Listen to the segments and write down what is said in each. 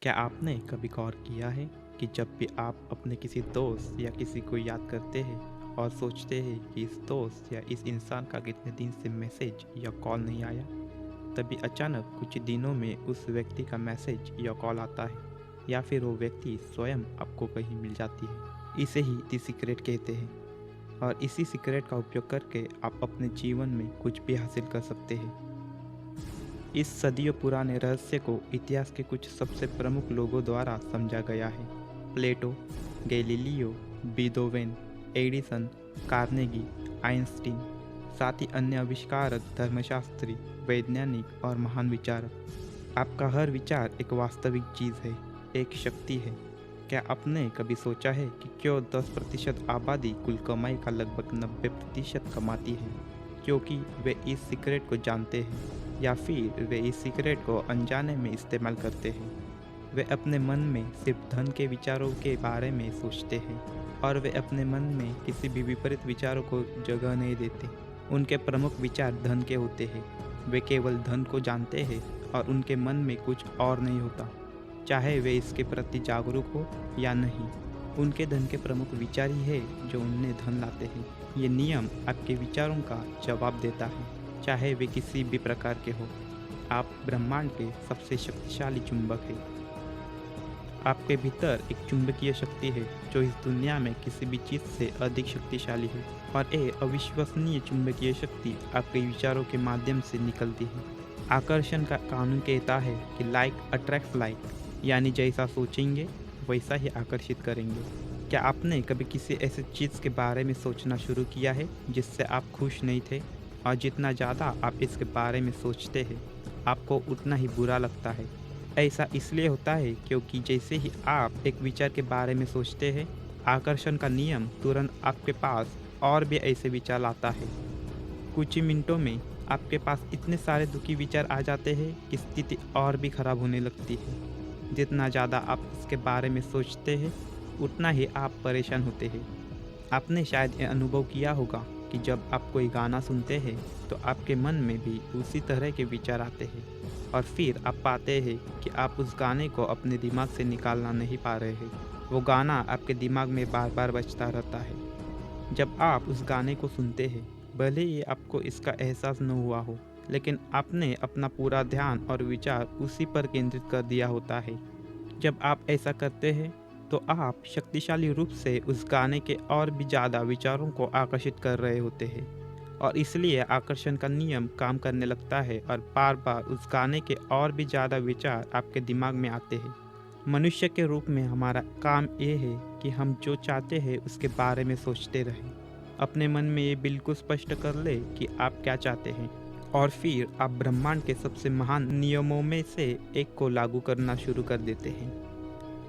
क्या आपने कभी गौर किया है कि जब भी आप अपने किसी दोस्त या किसी को याद करते हैं और सोचते हैं कि इस दोस्त या इस इंसान का कितने दिन से मैसेज या कॉल नहीं आया, तभी अचानक कुछ दिनों में उस व्यक्ति का मैसेज या कॉल आता है या फिर वो व्यक्ति स्वयं आपको कहीं मिल जाती है। इसे ही द सीक्रेट कहते हैं और इसी सीक्रेट का उपयोग करके आप अपने जीवन में कुछ भी हासिल कर सकते हैं। इस सदियों पुराने रहस्य को इतिहास के कुछ सबसे प्रमुख लोगों द्वारा समझा गया है। Plato, Galileo, Beethoven, Edison, Carnegie, Einstein, साथ ही अन्य आविष्कारक, धर्मशास्त्री, वैज्ञानिक और महान विचारक। आपका हर विचार एक वास्तविक चीज़ है, एक शक्ति है। क्या आपने कभी सोचा है कि क्यों 10% आबादी कुल कमाई का लगभग 90% कमाती है? क्योंकि वे इस सीक्रेट को जानते हैं या फिर वे इस सीक्रेट को अनजाने में इस्तेमाल करते हैं। वे अपने मन में सिर्फ धन के विचारों के बारे में सोचते हैं और वे अपने मन में किसी भी विपरीत विचारों को जगह नहीं देते। उनके प्रमुख विचार धन के होते हैं। वे केवल धन को जानते हैं और उनके मन में कुछ और नहीं होता, चाहे वे इसके प्रति जागरूक हो या नहीं। उनके धन के प्रमुख विचार ही है जो उन्हें धन लाते हैं। ये नियम आपके विचारों का जवाब देता है, चाहे वे किसी भी प्रकार के हो। आप ब्रह्मांड के सबसे शक्तिशाली चुंबक हैं। आपके भीतर एक चुंबकीय शक्ति है जो इस दुनिया में किसी भी चीज़ से अधिक शक्तिशाली है और ये अविश्वसनीय चुंबकीय शक्ति आपके विचारों के माध्यम से निकलती है। आकर्षण का कानून कहता है कि लाइक अट्रैक्ट्स लाइक, यानी जैसा सोचेंगे वैसा ही आकर्षित करेंगे। क्या आपने कभी किसी ऐसी चीज़ के बारे में सोचना शुरू किया है जिससे आप खुश नहीं थे, और जितना ज़्यादा आप इसके बारे में सोचते हैं आपको उतना ही बुरा लगता है? ऐसा इसलिए होता है क्योंकि जैसे ही आप एक विचार के बारे में सोचते हैं, आकर्षण का नियम तुरंत आपके पास और भी ऐसे विचार लाता है। कुछ ही मिनटों में आपके पास इतने सारे दुखी विचार आ जाते हैं कि स्थिति और भी खराब होने लगती है। जितना ज़्यादा आप इसके बारे में सोचते हैं उतना ही आप परेशान होते हैं। आपने शायद ये अनुभव किया होगा कि जब आप कोई गाना सुनते हैं तो आपके मन में भी उसी तरह के विचार आते हैं और फिर आप पाते हैं कि आप उस गाने को अपने दिमाग से निकालना नहीं पा रहे हैं। वो गाना आपके दिमाग में बार बार बजता रहता है। जब आप उस गाने को सुनते हैं, भले ही आपको इसका एहसास न हुआ हो, लेकिन आपने अपना पूरा ध्यान और विचार उसी पर केंद्रित कर दिया होता है। जब आप ऐसा करते हैं तो आप शक्तिशाली रूप से उस गाने के और भी ज़्यादा विचारों को आकर्षित कर रहे होते हैं और इसलिए आकर्षण का नियम काम करने लगता है और बार बार उस गाने के और भी ज़्यादा विचार आपके दिमाग में आते हैं। मनुष्य के रूप में हमारा काम ये है कि हम जो चाहते हैं उसके बारे में सोचते रहें। अपने मन में ये बिल्कुल स्पष्ट कर ले कि आप क्या चाहते हैं और फिर आप ब्रह्मांड के सबसे महान नियमों में से एक को लागू करना शुरू कर देते हैं,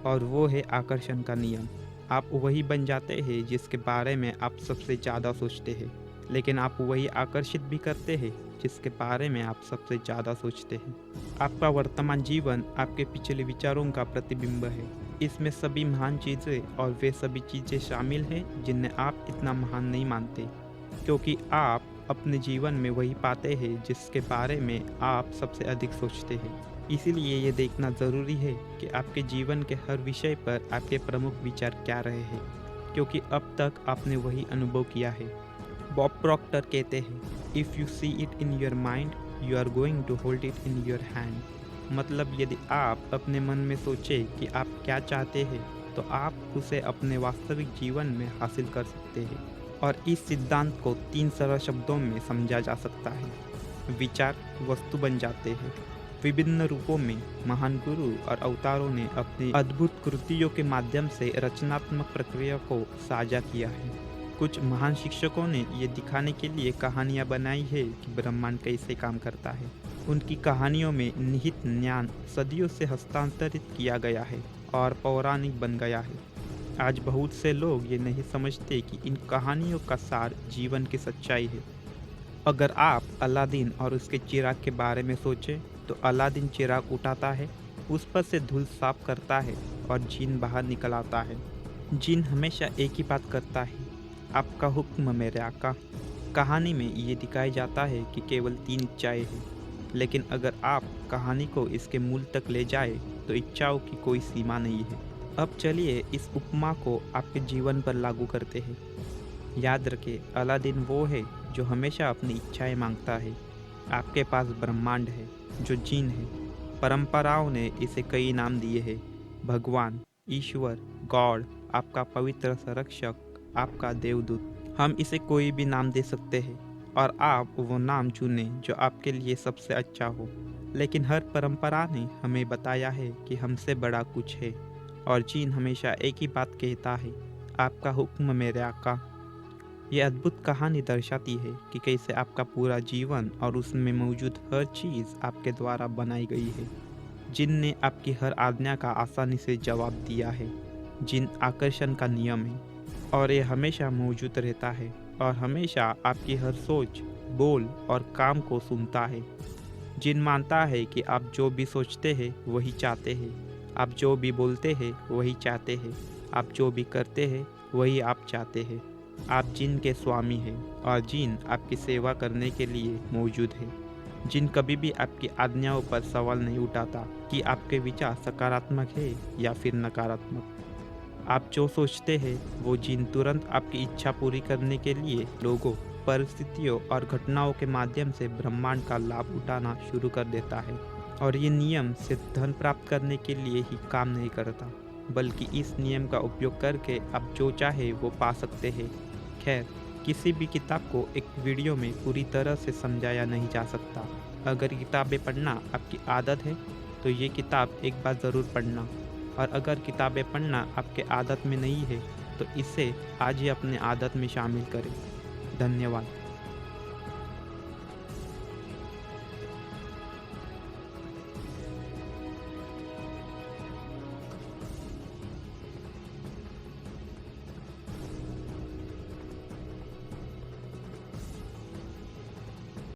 और वो है आकर्षण का नियम। आप वही बन जाते हैं जिसके बारे में आप सबसे ज़्यादा सोचते हैं, लेकिन आप वही आकर्षित भी करते हैं जिसके बारे में आप सबसे ज़्यादा सोचते हैं। आपका वर्तमान जीवन आपके पिछले विचारों का प्रतिबिंब है। इसमें सभी महान चीज़ें और वे सभी चीज़ें शामिल हैं जिन्हें आप इतना महान नहीं मानते, क्योंकि आप अपने जीवन में वही पाते हैं जिसके बारे में आप सबसे अधिक सोचते हैं। इसीलिए ये देखना ज़रूरी है कि आपके जीवन के हर विषय पर आपके प्रमुख विचार क्या रहे हैं, क्योंकि अब तक आपने वही अनुभव किया है। बॉब प्रॉक्टर कहते हैं, if you see it in your mind you are going to hold it in your hand. मतलब यदि आप अपने मन में सोचें कि आप क्या चाहते हैं तो आप उसे अपने वास्तविक जीवन में हासिल कर सकते हैं। और इस सिद्धांत को 3 सरल शब्दों में समझा जा सकता है। विचार वस्तु बन जाते हैं। विभिन्न रूपों में महान गुरु और अवतारों ने अपनी अद्भुत कृतियों के माध्यम से रचनात्मक प्रक्रिया को साझा किया है। कुछ महान शिक्षकों ने ये दिखाने के लिए कहानियाँ बनाई है कि ब्रह्मांड कैसे काम करता है। उनकी कहानियों में निहित ज्ञान सदियों से हस्तांतरित किया गया है और पौराणिक बन गया है। आज बहुत से लोग ये नहीं समझते कि इन कहानियों का सार जीवन की सच्चाई है। अगर आप अलादीन और उसके चिराग के बारे में सोचें तो अलादीन चिराग उठाता है, उस पर से धूल साफ करता है और जिन बाहर निकल आता है। जिन हमेशा एक ही बात करता है, आपका हुक्म मेरे आका। कहानी में ये दिखाया जाता है कि केवल 3 इच्छाएं हैं, लेकिन अगर आप कहानी को इसके मूल तक ले जाए तो इच्छाओं की कोई सीमा नहीं है। अब चलिए इस उपमा को आपके जीवन पर लागू करते हैं। याद रखें, अलादीन वो है जो हमेशा अपनी इच्छाएं मांगता है। आपके पास ब्रह्मांड है जो जीन है। परंपराओं ने इसे कई नाम दिए हैं: भगवान, ईश्वर, गॉड, आपका पवित्र संरक्षक, आपका देवदूत। हम इसे कोई भी नाम दे सकते हैं और आप वो नाम चुनें जो आपके लिए सबसे अच्छा हो। लेकिन हर परंपरा ने हमें बताया है कि हमसे बड़ा कुछ है, और जीन हमेशा एक ही बात कहता है: आपका हुक्म मेरे आका। ये अद्भुत कहानी दर्शाती है कि कैसे आपका पूरा जीवन और उसमें मौजूद हर चीज़ आपके द्वारा बनाई गई है। जिन ने आपकी हर आज्ञा का आसानी से जवाब दिया है। जिन आकर्षण का नियम है और ये हमेशा मौजूद रहता है और हमेशा आपकी हर सोच, बोल और काम को सुनता है। जिन मानता है कि आप जो भी सोचते हैं वही चाहते हैं, आप जो भी बोलते हैं वही चाहते हैं, आप जो भी करते हैं वही आप चाहते हैं। आप जिन के स्वामी हैं और जिन आपकी सेवा करने के लिए मौजूद है। जिन कभी भी आपकी आज्ञाओं पर सवाल नहीं उठाता कि आपके विचार सकारात्मक है या फिर नकारात्मक। आप जो सोचते हैं वो जिन तुरंत आपकी इच्छा पूरी करने के लिए लोगों, परिस्थितियों और घटनाओं के माध्यम से ब्रह्मांड का लाभ उठाना शुरू कर देता है। और ये नियम सिर्फ धन प्राप्त करने के लिए ही काम नहीं करता, बल्कि इस नियम का उपयोग करके आप जो चाहे वो पा सकते हैं। खैर, किसी भी किताब को एक वीडियो में पूरी तरह से समझाया नहीं जा सकता। अगर किताबें पढ़ना आपकी आदत है तो ये किताब एक बार ज़रूर पढ़ना, और अगर किताबें पढ़ना आपके आदत में नहीं है तो इसे आज ही अपने आदत में शामिल करें। धन्यवाद।